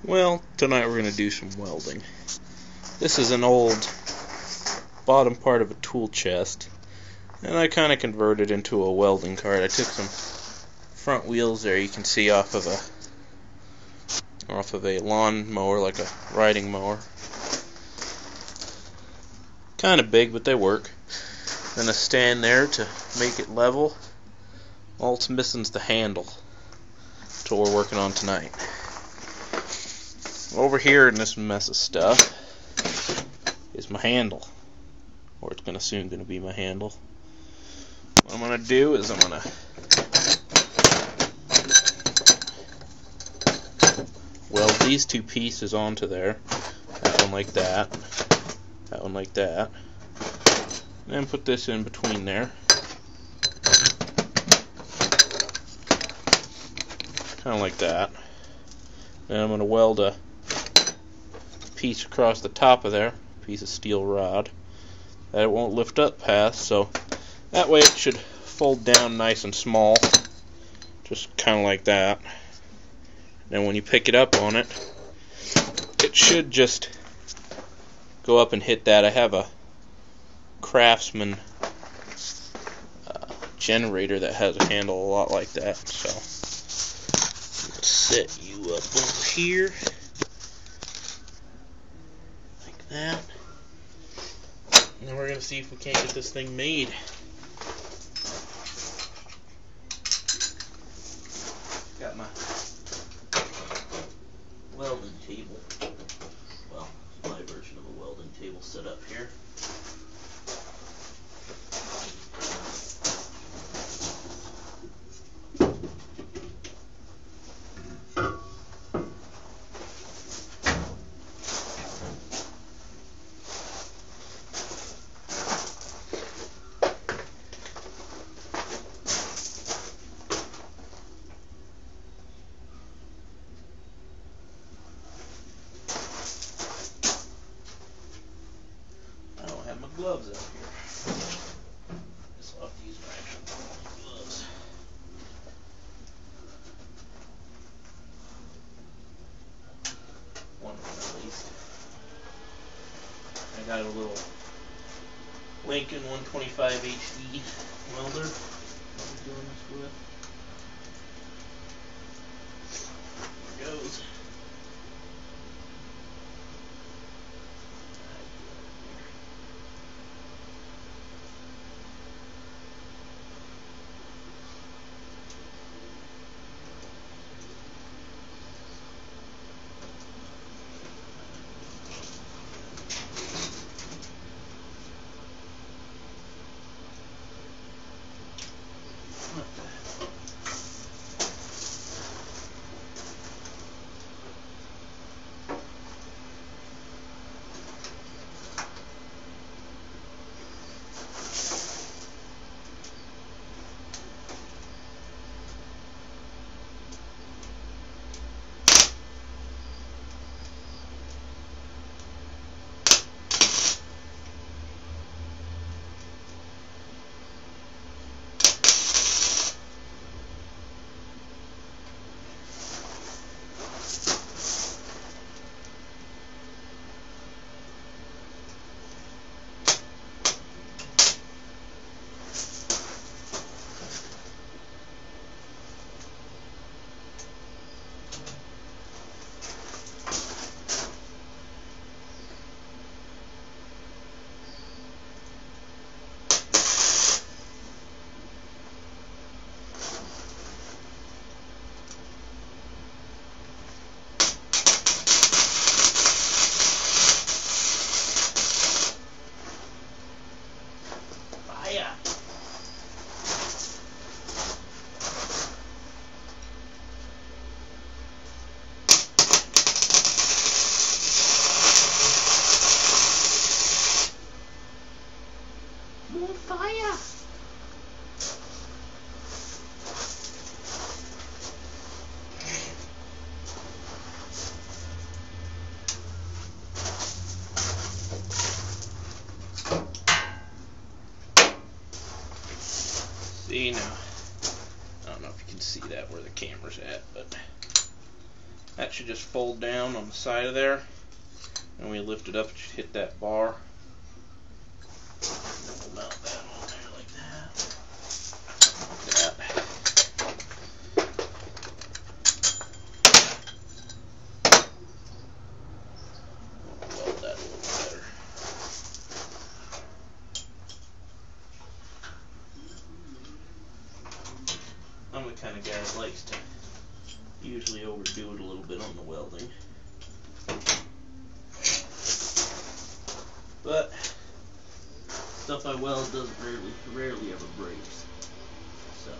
Well, tonight we're going to do some welding. This is an old bottom part of a tool chest, and I kind of converted into a welding cart. I took some front wheels there you can see off of a lawn mower, like a riding mower. Kind of big, but they work. Then a stand there to make it level. All it's missing is the handle. That's what we're working on tonight. Over here in this mess of stuff is my handle, or it's soon gonna be my handle. What I'm gonna do is I'm gonna weld these two pieces onto there. That one like that. That one like that. And then put this in between there. Kind of like that. Then I'm gonna weld a piece across the top of there, piece of steel rod that it won't lift up past, so that way it should fold down nice and small, just kind of like that. Then when you pick it up on it, it should just go up and hit that. I have a Craftsman generator that has a handle a lot like that, so let's set you up over here. That. And then we're going to see if we can't get this thing made. Got my welding table. Well, my version of a welding table set up here. My gloves out here. Guess I'll have to use my actual gloves. One of them at least. I got a little Lincoln 125 HD welder I'm doing this with. There it goes. That should just fold down on the side of there, and we lift it up, it should hit that bar. And then we'll mount that on there like that. Like that. Weld that a little better. I'm the kind of guy that likes to usually overdo it a little bit on the welding. But stuff I weld doesn't rarely ever breaks. So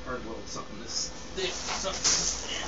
hard weld something this thick, something this thin.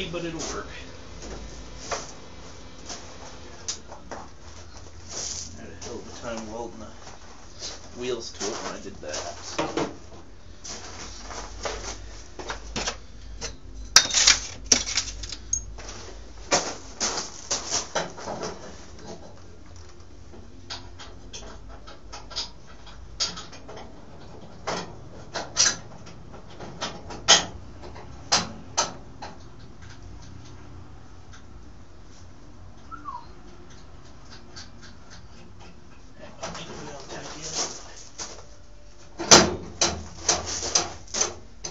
pretty, but it'll work. I had a hell of a time welding the wheels to it when I did that. So.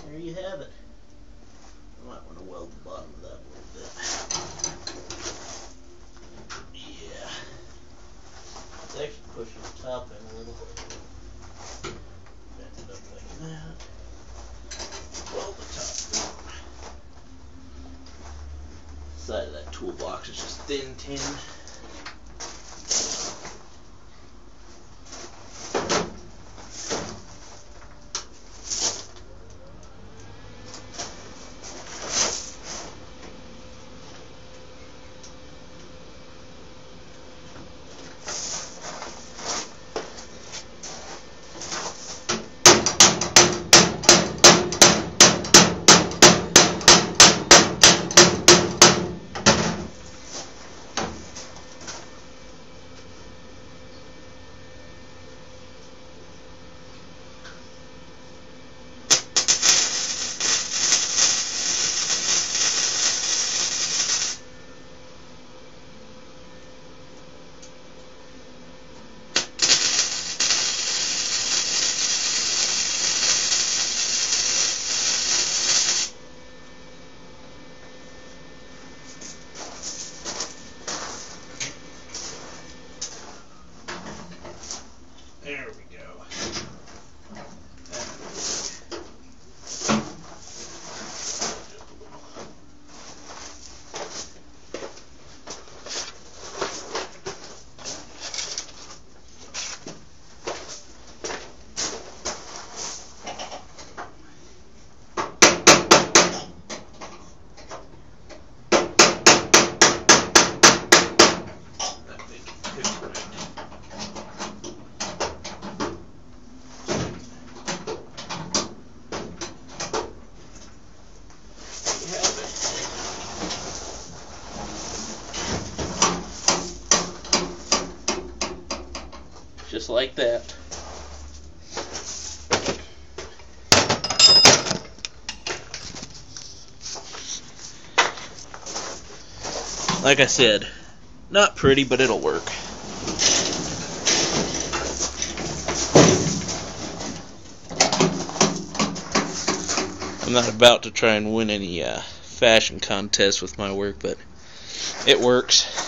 There you have it. I might want to weld the bottom of that a little bit. Yeah. It's actually pushing the top in a little. Bend it up like that. Weld the top. Side of that toolbox is just thin tin. There we go. Just like that. Like I said, not pretty, but it'll work. I'm not about to try and win any fashion contests with my work, but it works.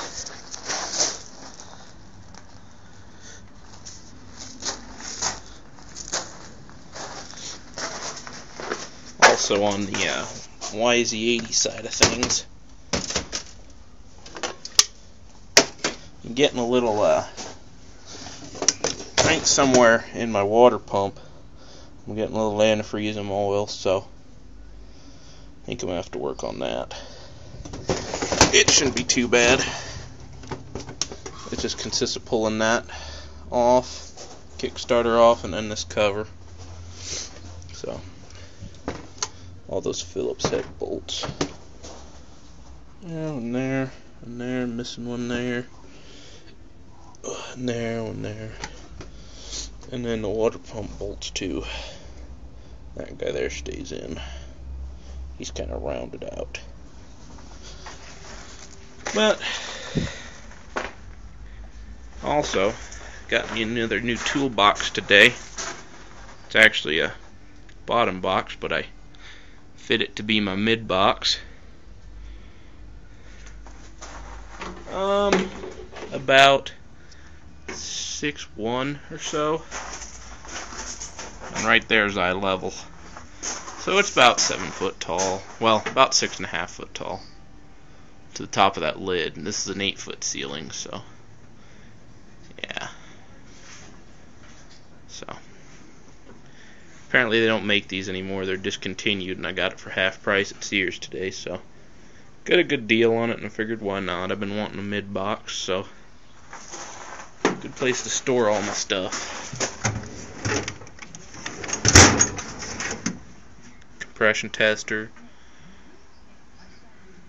Also on the YZ80 side of things, I'm getting a little, I think somewhere in my water pump, I'm getting a little antifreeze in my oil, so I think I'm going to have to work on that. It shouldn't be too bad. It just consists of pulling that off, kickstarter off, and then this cover. So all those Phillips head bolts. Yeah, one there, missing one there, and there, one there. And then the water pump bolts too. That guy there stays in. He's kind of rounded out. But also got me another new toolbox today. It's actually a bottom box, but I fit it to be my mid box. About 6'1" or so, and right there is eye level. So it's about 7 foot tall. Well, about 6.5 foot tall to the top of that lid. And this is an 8 foot ceiling, so yeah. So apparently they don't make these anymore. They're discontinued, and I got it for half price at Sears today. So Got a good deal on it, and I figured why not. I've been wanting a mid-box, so good place to store all my stuff. Compression tester,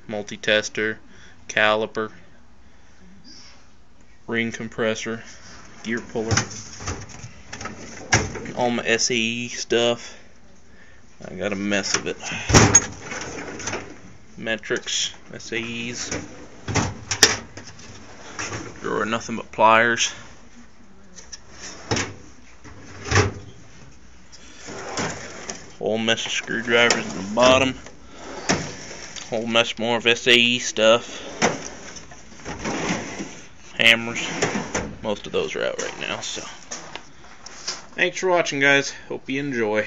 multi-tester, caliper, ring compressor, gear puller, all my SAE stuff. I got a mess of it. Metrics, SAEs, drawer nothing but pliers. Whole mess of screwdrivers at the bottom. Whole mess more of SAE stuff. Hammers. Most of those are out right now, so. Thanks for watching, guys. Hope you enjoy.